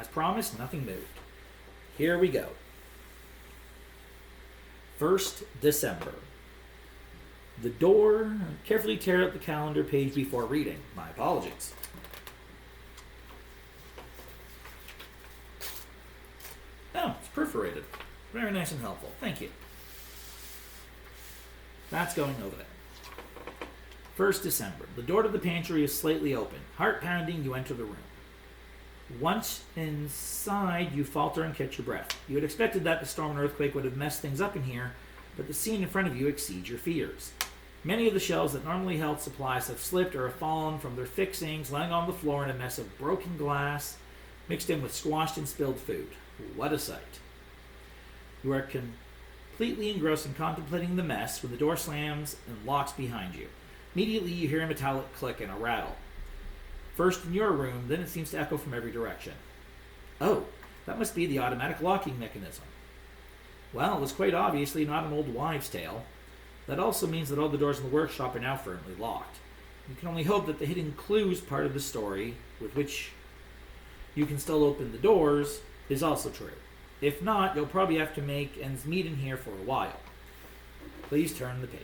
As promised, nothing moved. Here we go. 1st December. The door. Carefully tear out the calendar page before reading. My apologies. Oh, it's perforated. Very nice and helpful. Thank you. That's going over there. 1st December. The door to the pantry is slightly open. Heart pounding, you enter the room. Once inside, you falter and catch your breath. You had expected that the storm and earthquake would have messed things up in here, but the scene in front of you exceeds your fears. Many of the shelves that normally held supplies have slipped or have fallen from their fixings, lying on the floor in a mess of broken glass, mixed in with squashed and spilled food. What a sight. You are completely engrossed in contemplating the mess when the door slams and locks behind you. Immediately, you hear a metallic click and a rattle. First in your room, then it seems to echo from every direction. Oh, that must be the automatic locking mechanism. Well, it was quite obviously not an old wives' tale. That also means that all the doors in the workshop are now firmly locked. You can only hope that the hidden clues part of the story, with which you can still open the doors, is also true. If not, you'll probably have to make ends meet in here for a while. Please turn the page.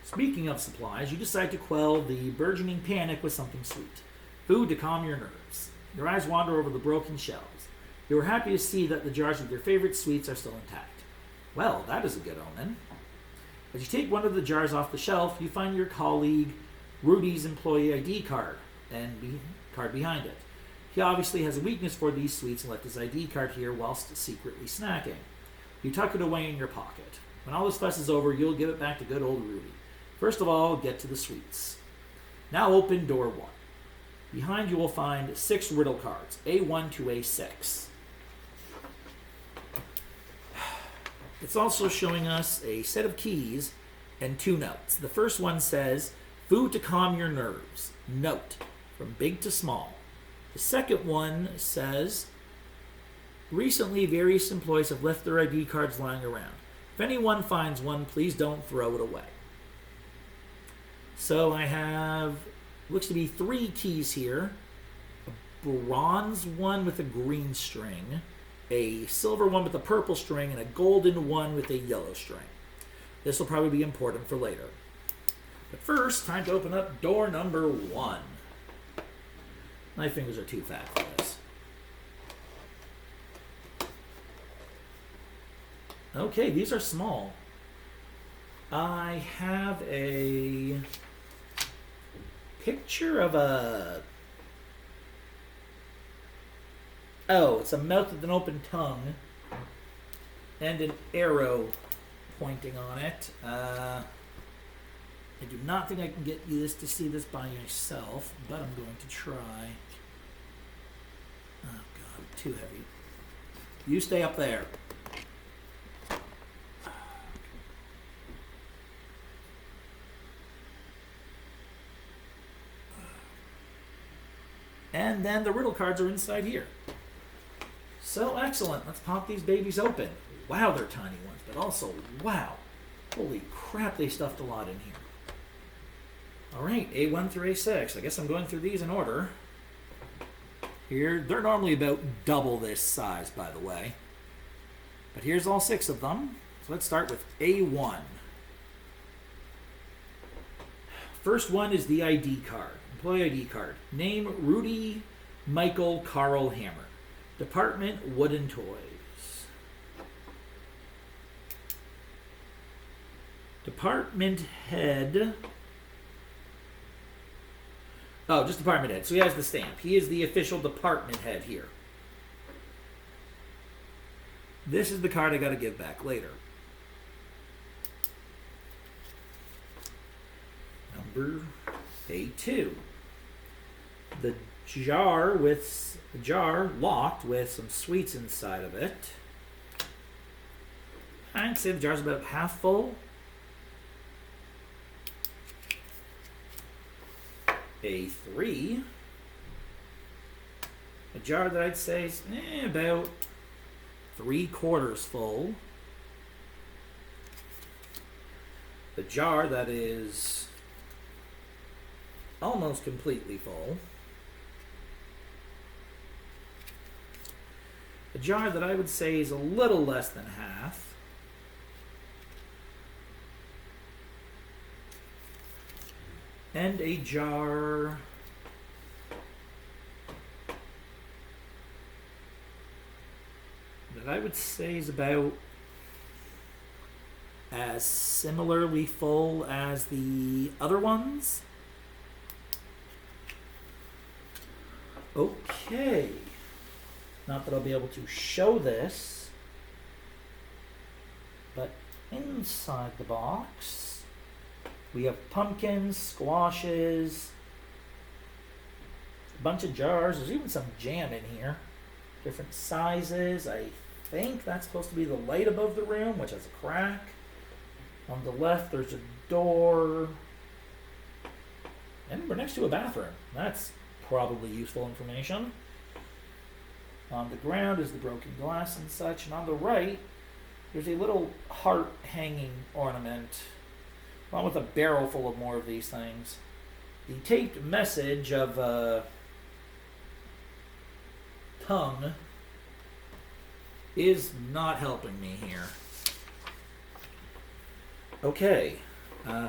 Speaking of supplies, you decide to quell the burgeoning panic with something sweet. Food to calm your nerves. Your eyes wander over the broken shelves. You are happy to see that the jars with your favorite sweets are still intact. Well, that is a good omen. As you take one of the jars off the shelf, you find your colleague Rudy's employee ID card and card behind it. He obviously has a weakness for these sweets and left his ID card here whilst secretly snacking. You tuck it away in your pocket. When all this fuss is over, you'll give it back to good old Rudy. First of all, get to the sweets. Now open door 1. Behind you will find 6 riddle cards, A1 to A6. It's also showing us a set of keys and 2 notes. The first one says, food to calm your nerves. Note, from big to small. The second one says, recently various employees have left their ID cards lying around. If anyone finds one, please don't throw it away. So I have, looks to be 3 keys here. A bronze one with a green string, a silver one with a purple string, and a golden one with a yellow string. This will probably be important for later. But first, time to open up door number 1. My fingers are too fat for this. Okay, these are small. I have a picture of a... Oh, it's a mouth with an open tongue and an arrow pointing on it. I do not think I can get you this to see this by yourself, but I'm going to try. Oh god, too heavy. You stay up there. And then the riddle cards are inside here. So excellent. Let's pop these babies open. Wow, they're tiny ones, but also, wow. Holy crap, they stuffed a lot in here. All right, A1 through A6. I guess I'm going through these in order. Here, they're normally about double this size, by the way. But here's all 6 of them. So let's start with A1. First one is the ID card. Employee ID card. Name Rudy Michael Carl Hammer. Department Wooden Toys. Department head. Oh, just department head. So he has the stamp. He is the official department head here. This is the card I got to give back later. Number A2. The jar locked with some sweets inside of it. I'd say the jar's about half full. A3. A jar that I'd say is about 3/4 full. The jar that is almost completely full. jar that I would say is a little less than half. And a jar that I would say is about as similarly full as the other ones. Okay. Not that I'll be able to show this, but inside the box, we have pumpkins, squashes, a bunch of jars. There's even some jam in here. Different sizes. I think that's supposed to be the light above the room, which has a crack. On the left, there's a door. And we're next to a bathroom. That's probably useful information. On the ground is the broken glass and such. And on the right, there's a little heart hanging ornament, along with a barrel full of more of these things. The taped message of tongue is not helping me here. Okay,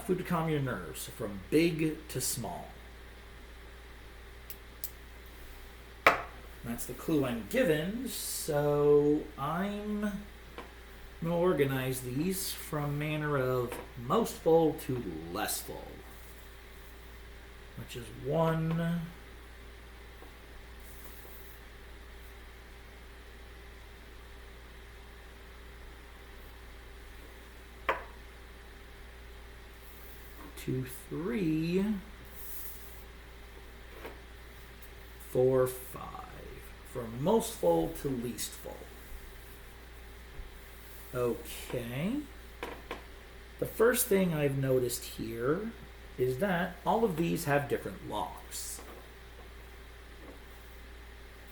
food to calm your nerves, from big to small. That's the clue I'm given, so I'm going to organize these from manner of most full to less full, which is 1, 2, 3, 4, 5. From most full to least full. Okay. The first thing I've noticed here is that all of these have different locks.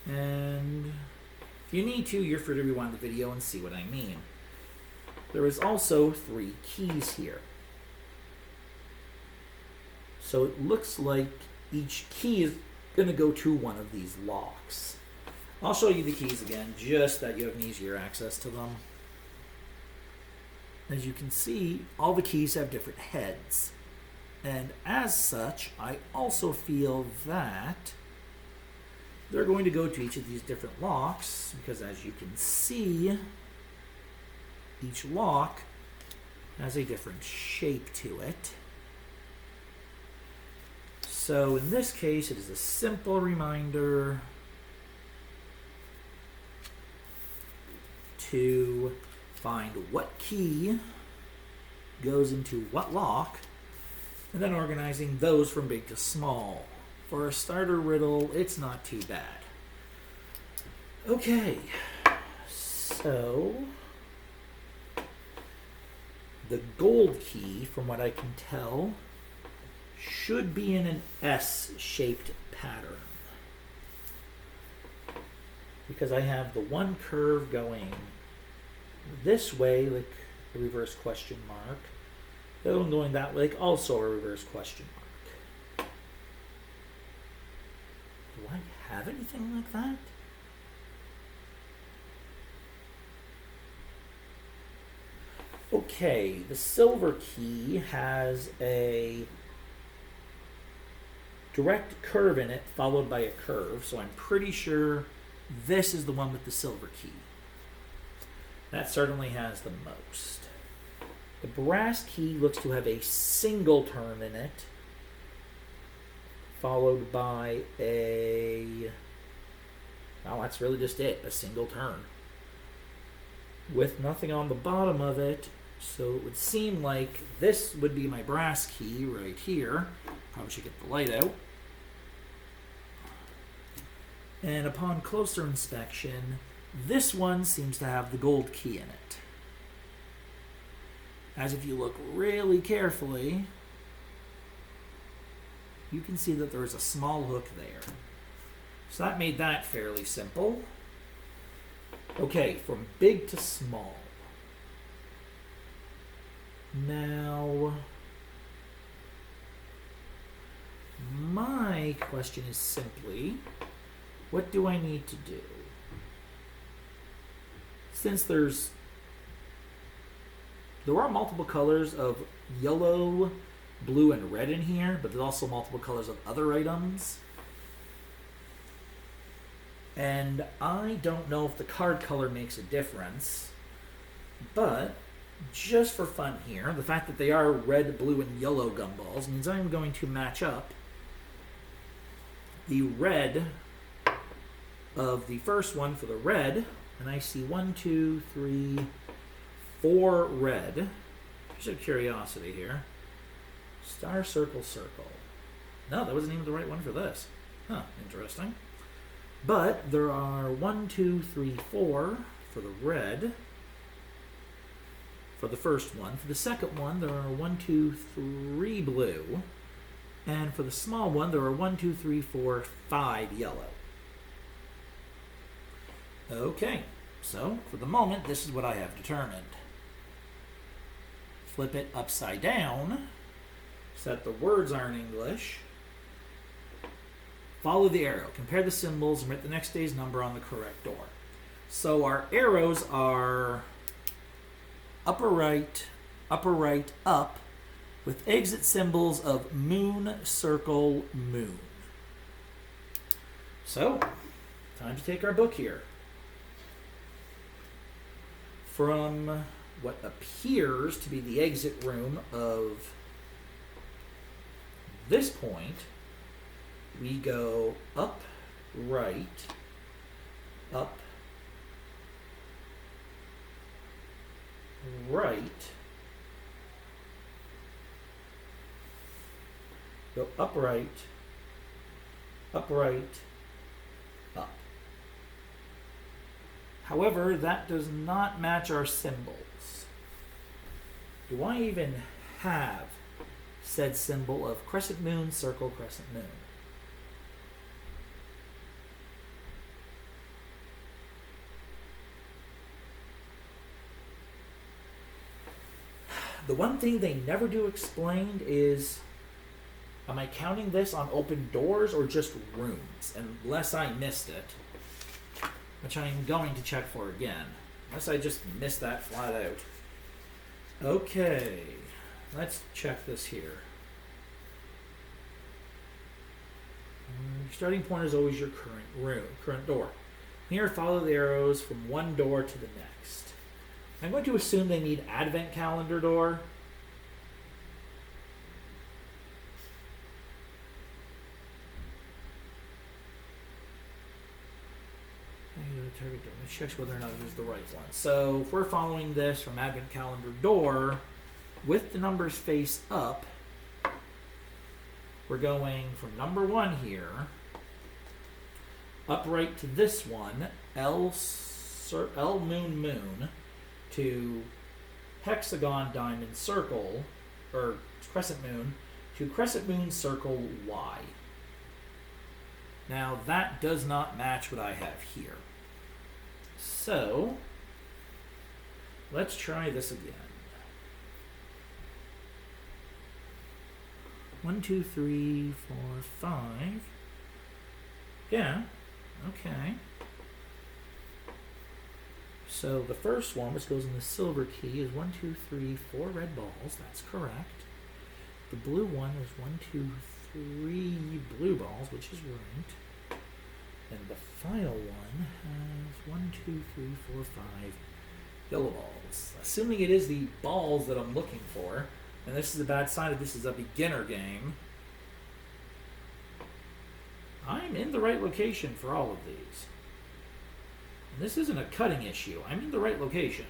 And if you need to, you're free to rewind the video and see what I mean. There is also 3 keys here. So it looks like each key is going to go to one of these locks. I'll show you the keys again, just that you have an easier access to them. As you can see, all the keys have different heads. And as such, I also feel that they're going to go to each of these different locks, because as you can see, each lock has a different shape to it. So in this case, it is a simple reminder to find what key goes into what lock, and then organizing those from big to small. For a starter riddle, it's not too bad. Okay, so the gold key, from what I can tell, should be in an S-shaped pattern, because I have the one curve going this way, like a reverse question mark. The other one going that way, like also a reverse question mark. Do I have anything like that? Okay, the silver key has a direct curve in it, followed by a curve, so I'm pretty sure this is the one with the silver key. That certainly has the most. The brass key looks to have a single turn in it, followed by a... well, that's really just it, a single turn, with nothing on the bottom of it. So it would seem like this would be my brass key right here. Probably should get the light out. And upon closer inspection, this one seems to have the gold key in it. As if you look really carefully, you can see that there's a small hook there. So that made that fairly simple. Okay, from big to small. Now, my question is simply, what do I need to do? since there are multiple colors of yellow, blue, and red in here, but there's also multiple colors of other items. And I don't know if the card color makes a difference, but just for fun here, the fact that they are red, blue, and yellow gumballs means I'm going to match up the red of the first one for the red, and I see 1, 2, 3, 4 red. Just a curiosity here. Star, circle, circle. No, that wasn't even the right one for this. Huh, interesting. But there are 1, 2, 3, 4 for the red. For the first one. For the second one, there are 1, 2, 3 blue. And for the small one, there are 1, 2, 3, 4, 5 yellow. Okay, so for the moment, this is what I have determined. Flip it upside down so that the words are in English. Follow the arrow. Compare the symbols and write the next day's number on the correct door. So our arrows are upper right, up, with exit symbols of moon, circle, moon. So, time to take our book here. From what appears to be the exit room of this point, we go up, right, up, right, go upright, upright, up. However, that does not match our symbols. Do I even have said symbol of crescent moon, circle, crescent moon? The one thing they never do explain is, am I counting this on open doors or just rooms? Unless I missed it, which I am going to check for again. Unless I just missed that flat out. Okay, let's check this here. Your starting point is always your current door. Here, follow the arrows from one door to the next. I'm going to assume they need advent calendar door. Let's check whether or not it is the right one. So if we're following this from advent calendar door with the numbers face up, we're going from number 1 here, upright to this one, L moon moon, to hexagon diamond circle, or crescent moon, to crescent moon circle Y. Now that does not match what I have here. So let's try this again. 1, 2, 3, 4, 5. Yeah, okay. So the first one, which goes in the silver key, is 1, 2, 3, 4 red balls. That's correct. The blue one is 1, 2, 3 blue balls, which is right. And the final one has 1, 2, 3, 4, 5 yellow balls. Assuming it is the balls that I'm looking for, and this is a bad sign that this is a beginner game, I'm in the right location for all of these. And this isn't a cutting issue. I'm in the right location.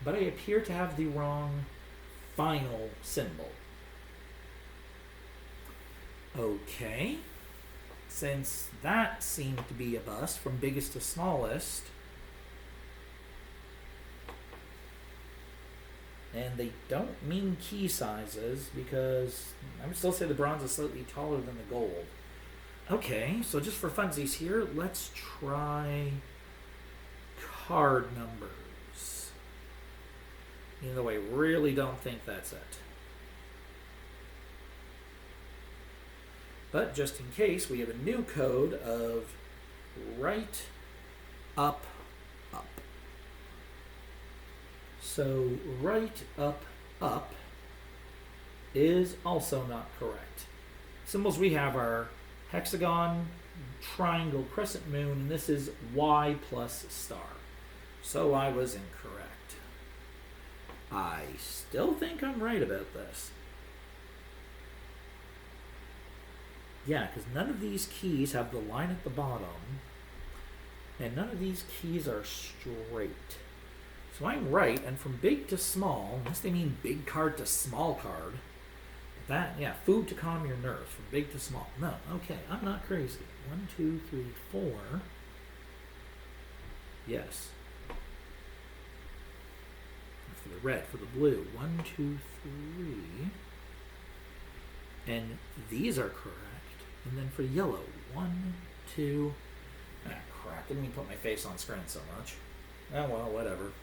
But I appear to have the wrong final symbol. Okay. Since that seemed to be a bust from biggest to smallest, and they don't mean key sizes because I would still say the bronze is slightly taller than the gold. Okay, so just for funsies here, let's try card numbers. Even though I really don't think that's it. But just in case, we have a new code of right, up, up. So right, up, up is also not correct. Symbols we have are hexagon, triangle, crescent moon, and this is Y plus star. So I was incorrect. I still think I'm right about this. Yeah, because none of these keys have the line at the bottom, and none of these keys are straight. So I'm right, and from big to small, unless they mean big card to small card, that, yeah, food to calm your nerves, from big to small. No, okay, I'm not crazy. 1, 2, 3, 4. Yes. For the red, for the blue. 1, 2, 3. And these are correct. And then for yellow, 1, 2. Ah, crap. Didn't mean to put my face on screen so much. Oh, well, whatever.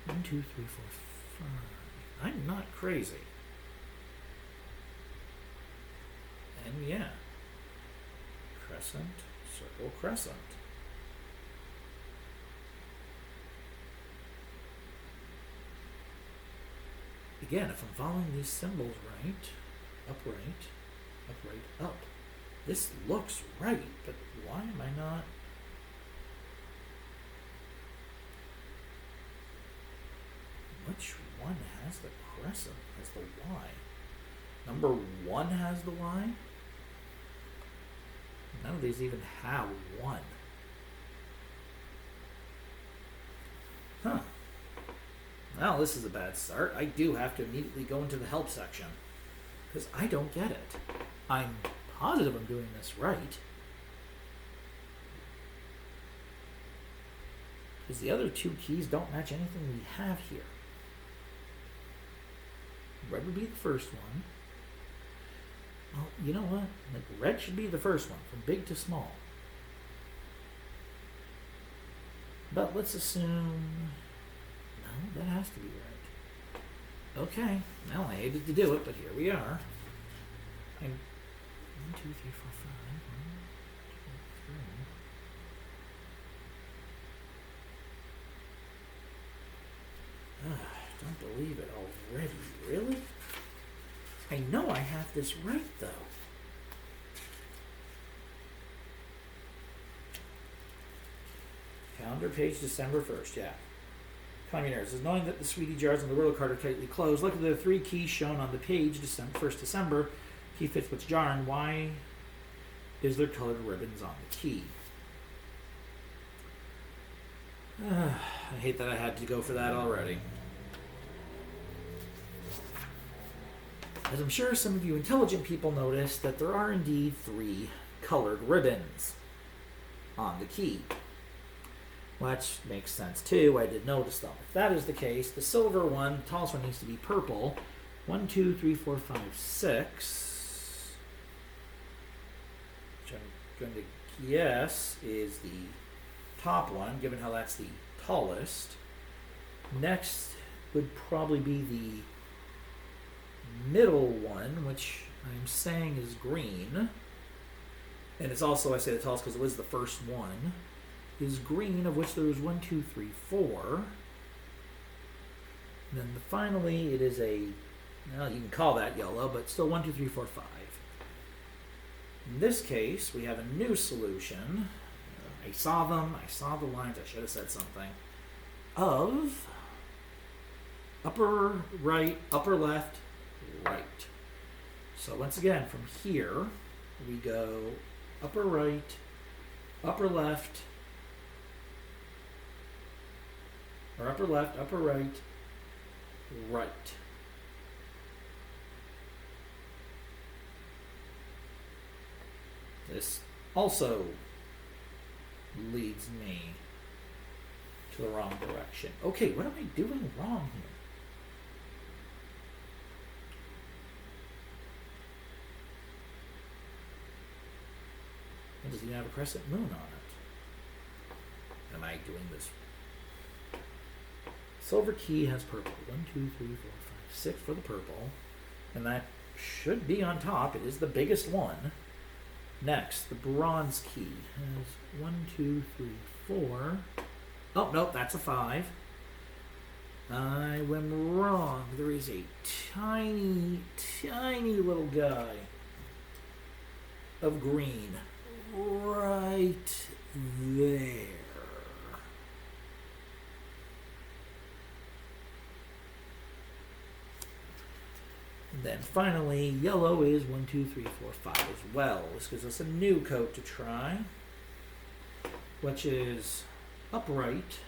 1, 2, 3, 4, 5. I'm not crazy. And yeah. Crescent, circle, crescent. Again, if I'm following these symbols right, upright, upright, up. This looks right, but why am I not? Which one has the crescent, has the Y? Number 1 has the Y? None of these even have 1. Huh. Well, this is a bad start. I do have to immediately go into the help section, because I don't get it. I'm positive I'm doing this right, because the other 2 keys don't match anything we have here. Red would be the first one. Well, you know what? Like, red should be the first one, from big to small. But let's assume... No, that has to be right. Okay. Well, I hated to do it, but here we are. I'm 1, 2, 3, 4, 5. 1, 2, 3. Don't believe it already. Really? I know I have this right, though. Calendar page, December 1st, yeah. Communers is knowing that the sweetie jars on the Riddle card are tightly closed. Look at the 3 keys shown on the page, 1st December. Key fits which jar, and why is there colored ribbons on the key? I hate that I had to go for that already. As I'm sure some of you intelligent people noticed, that there are indeed 3 colored ribbons on the key. Which makes sense too. I did notice them. If that is the case, the silver one, the tallest one, needs to be purple. 1, 2, 3, 4, 5, 6. Which I'm going to guess is the top one, given how that's the tallest. Next would probably be the middle one, which I'm saying is green. And it's also, I say the tallest because it was the first one. Is green, of which there is 1, 2, 3, 4. And then finally, it is a, well, you can call that yellow, but still 1, 2, 3, 4, 5. In this case, we have a new solution. I saw them, I saw the lines, I should have said something. Of upper right, upper left, right. So once again, from here, we go upper right, upper left, or upper left, upper right, right. This also leads me to the wrong direction. Okay, what am I doing wrong here? It doesn't even have a crescent moon on it. Am I doing this? Silver key has purple. 1, 2, 3, 4, 5, 6 for the purple. And that should be on top. It is the biggest one. Next, the bronze key has 1, 2, 3, 4. Oh, nope, that's a 5. I went wrong. There is a tiny, tiny little guy of green right there. And then finally, yellow is 1, 2, 3, 4, 5 as well. This gives us a new coat to try, which is upright,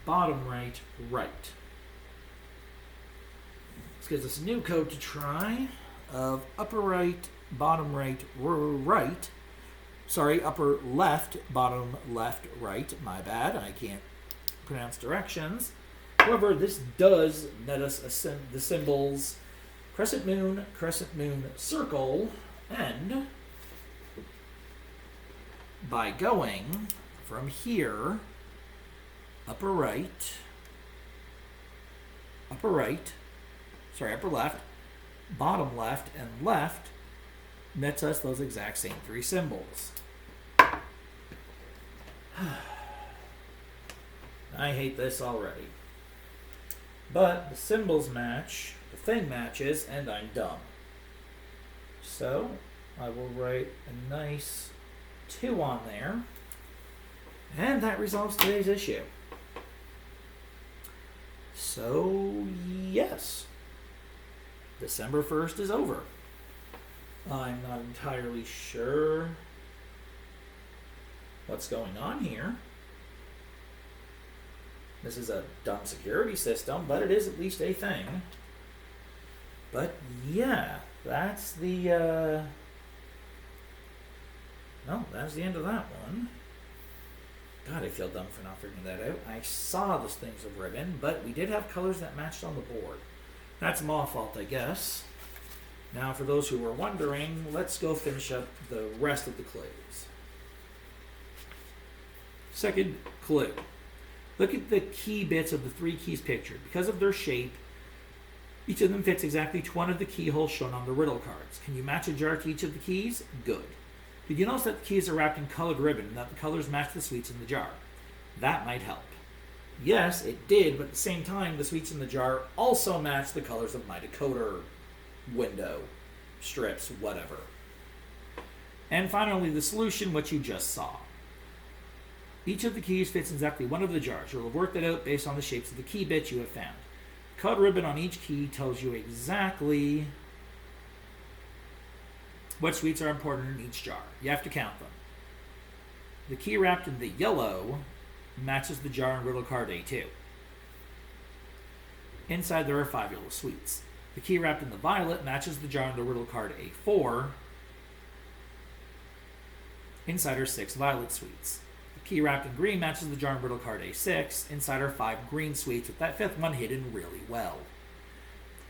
bottom right, right. This gives us a new code to try of upper right, bottom right, right. Sorry, upper left, bottom left, right. My bad, I can't pronounce directions. However, this does net us the symbols crescent moon, circle, and by going from here, upper left, bottom left, and left, nets us those exact same 3 symbols. I hate this already. But the symbols match, the thing matches, and I'm dumb. So I will write a nice 2 on there. And that resolves today's issue. So, yes. December 1st is over. I'm not entirely sure what's going on here. This is a dumb security system, but it is at least a thing. But yeah, that's the that's the end of that one. God, I feel dumb for not figuring that out. I saw those things of ribbon, but we did have colors that matched on the board. That's my fault, I guess. Now, for those who were wondering, let's go finish up the rest of the clues. Second clue. Look at the key bits of the 3 keys pictured. Because of their shape, each of them fits exactly to one of the keyholes shown on the riddle cards. Can you match a jar to each of the keys? Good. Did you notice that the keys are wrapped in colored ribbon and that the colors match the sweets in the jar? That might help. Yes, it did, but at the same time, the sweets in the jar also match the colors of my decoder window, strips, whatever. And finally, the solution, which you just saw. Each of the keys fits exactly one of the jars. You'll have worked it out based on the shapes of the key bits you have found. Colored ribbon on each key tells you exactly what sweets are important in each jar. You have to count them. The key wrapped in the yellow matches the jar in riddle card A2. Inside there are 5 yellow sweets. The key wrapped in the violet matches the jar in the riddle card A4. Inside are 6 violet sweets. The key wrapped in green matches the jar in riddle card A6. Inside are 5 green sweets, with that 5th one hidden really well.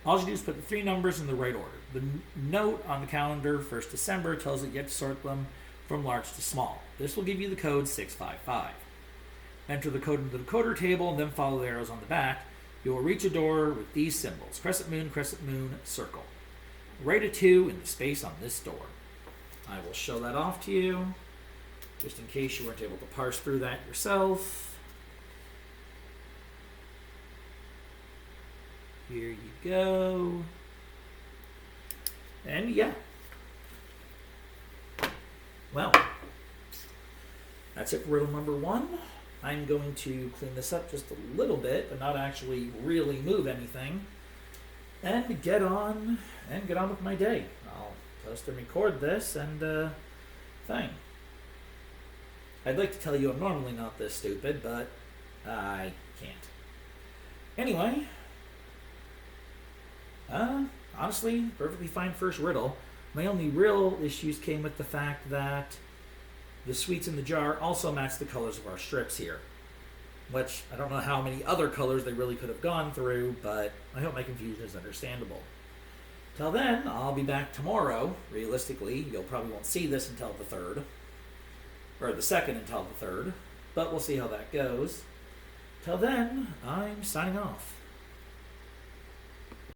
All you do is put the 3 numbers in the right order. The note on the calendar, 1st December, tells you to sort them from large to small. This will give you the code 655. Enter the code into the decoder table and then follow the arrows on the back. You will reach a door with these symbols: crescent moon, circle. Write a 2 in the space on this door. I will show that off to you, just in case you weren't able to parse through that yourself. Here you go. And yeah. Well, that's it for riddle number 1. I'm going to clean this up just a little bit, but not actually really move anything, and get on with my day. I'll post and record this and thing. I'd like to tell you I'm normally not this stupid, but I can't. Anyway, honestly, perfectly fine first riddle. My only real issues came with the fact that the sweets in the jar also match the colors of our strips here, which I don't know how many other colors they really could have gone through, but I hope my confusion is understandable. Till then, I'll be back tomorrow. Realistically, you'll probably won't see this until the 3rd, or the 2nd until the 3rd, but we'll see how that goes. Till then, I'm signing off.